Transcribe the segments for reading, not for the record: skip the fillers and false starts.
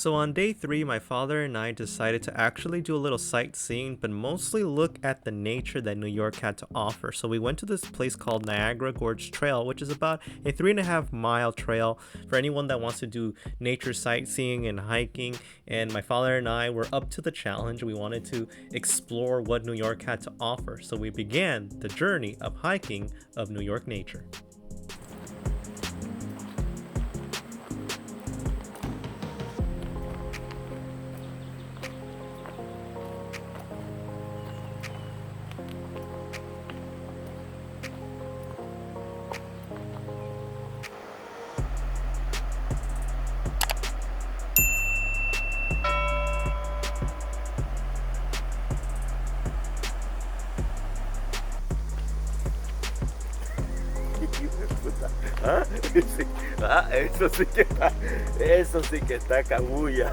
So on day three, my father and I decided to actually do a little sightseeing, but mostly look at the nature that New York had to offer. So we went to this place called Niagara Gorge Trail, which is about a 3.5 mile trail for anyone that wants to do nature sightseeing and hiking. And my father and I were up to the challenge. We wanted to explore what New York had to offer. So we began the journey of hiking of New York nature. ¿Ah? Sí. Ah, eso sí que está cabulla.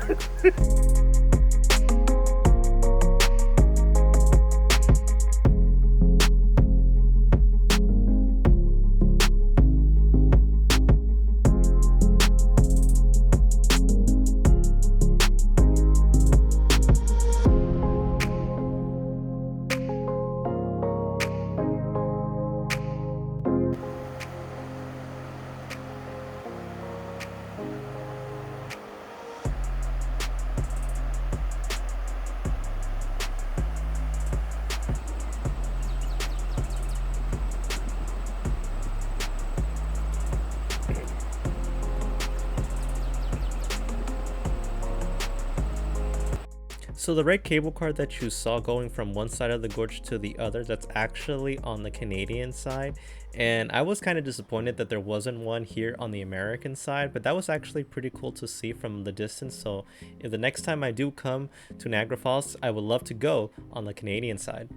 So the red cable car that you saw going from one side of the gorge to the other, that's actually on the Canadian side. And I was kind of disappointed that there wasn't one here on the American side, but that was actually pretty cool to see from the distance. So if the next time I do come to Niagara Falls, I would love to go on the Canadian side.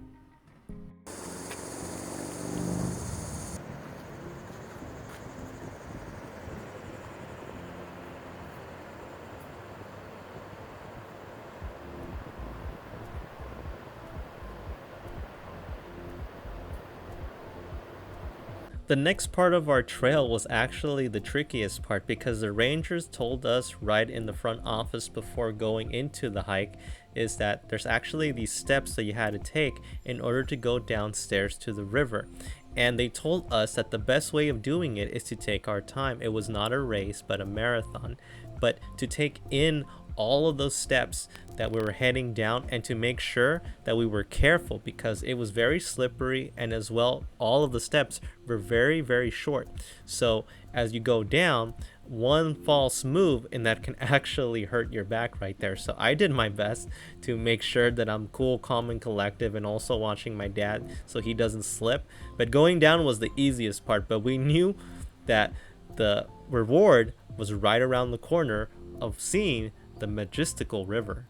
The next part of our trail was actually the trickiest part because the rangers told us right in the front office before going into the hike is that there's actually these steps that you had to take in order to go downstairs to the river. And they told us that the best way of doing it is to take our time. It was not a race, but a marathon. But to take in all of those steps that we were heading down and to make sure that we were careful because it was very slippery, and as well all of the steps were very short. So as you go down, one false move and that can actually hurt your back right there. So I did my best to make sure that I'm cool, calm, and collective, and also watching my dad so he doesn't slip. But going down was the easiest part, but we knew that the reward was right around the corner of seeing the majestical river.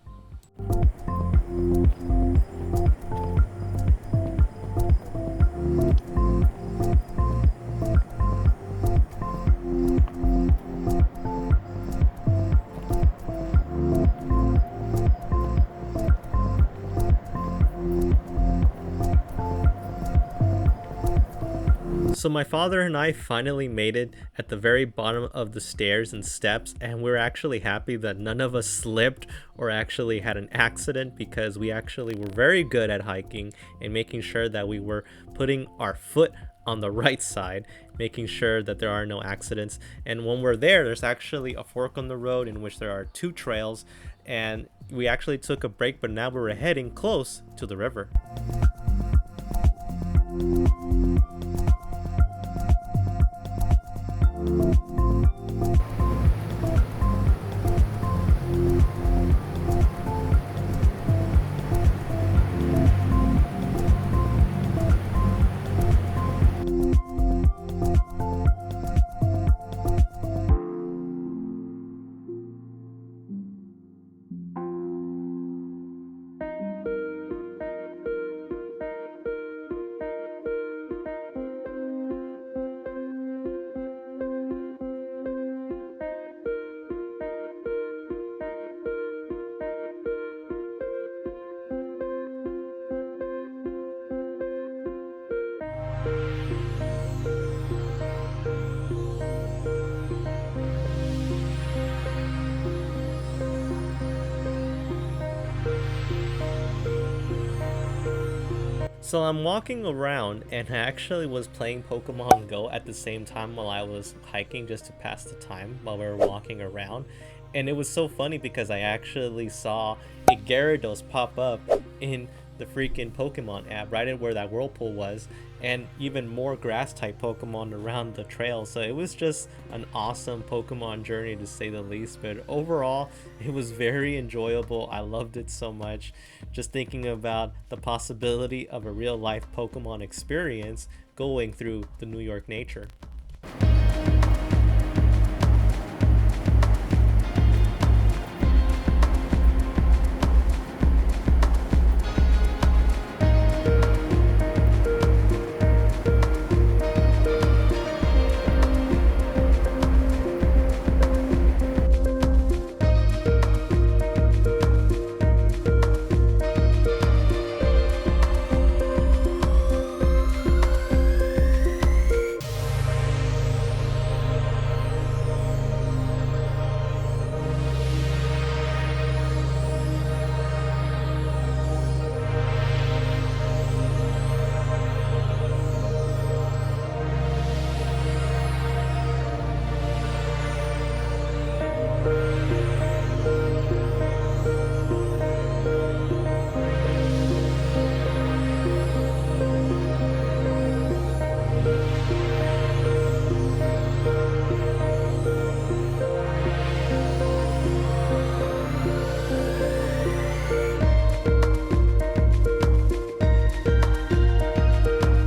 So my father and I finally made it at the very bottom of the stairs and steps, and we're actually happy that none of us slipped or actually had an accident because we actually were very good at hiking and making sure that we were putting our foot on the right side, making sure that there are no accidents. And when we're there, there's actually a fork on the road in which there are two trails, and we actually took a break, but now we're heading close to the river. So I'm walking around and I actually was playing Pokemon Go at the same time while I was hiking just to pass the time while we were walking around. And it was so funny because I actually saw a Gyarados pop up in the freaking Pokemon app right in where that whirlpool was, and even more grass type Pokemon around the trail. So it was just an awesome Pokemon journey to say the least. But overall, it was very enjoyable. I loved it so much. Just thinking about the possibility of a real life Pokemon experience going through the New York nature.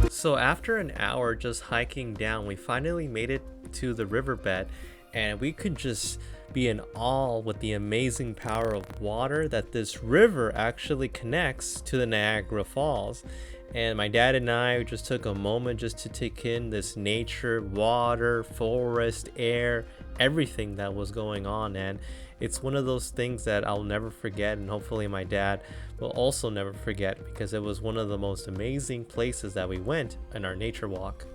So after an hour just hiking down, we finally made it to the riverbed, and we could just be in awe with the amazing power of water that this river actually connects to the Niagara Falls. And my dad and I just took a moment just to take in this nature, water, forest, air, everything that was going on. And it's one of those things that I'll never forget, and hopefully my dad will also never forget, because it was one of the most amazing places that we went in our nature walk.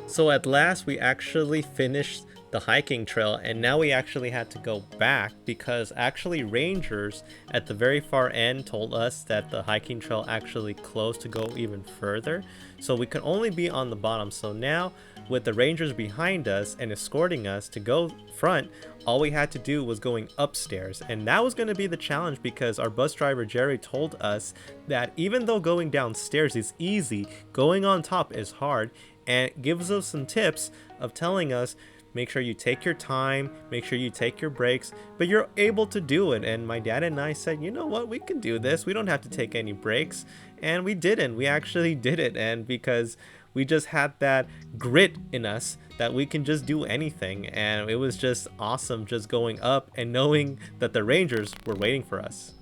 So at last we actually finished the hiking trail, and now we actually had to go back because actually rangers at the very far end told us that the hiking trail actually closed to go even further, so we could only be on the bottom. So now with the rangers behind us and escorting us to go front, all we had to do was going upstairs, and that was going to be the challenge because our bus driver Jerry told us that even though going downstairs is easy, going on top is hard, and gives us some tips of telling us make sure you take your time, make sure you take your breaks, but you're able to do it. And my dad and I said, you know what, we can do this, we don't have to take any breaks. and we didn't. We actually did it, and because we just had that grit in us that we can just do anything, and it was just awesome just going up and knowing that the rangers were waiting for us.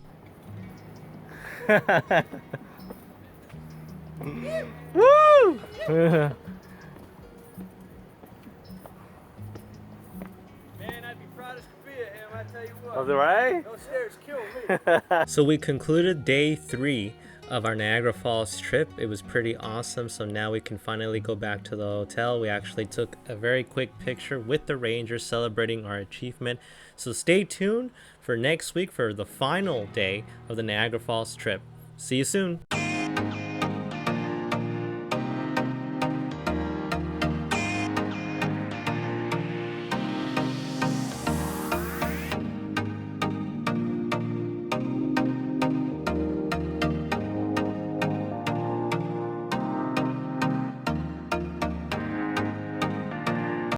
Woo! Man, I'd be proud as could be of him, I tell you what. Was it right? Those stairs kill me. So we concluded day 3 of our Niagara Falls trip. It was pretty awesome. So now we can finally go back to the hotel. We actually took a very quick picture with the rangers celebrating our achievement. So stay tuned for next week for the final day of the Niagara Falls trip. See you soon.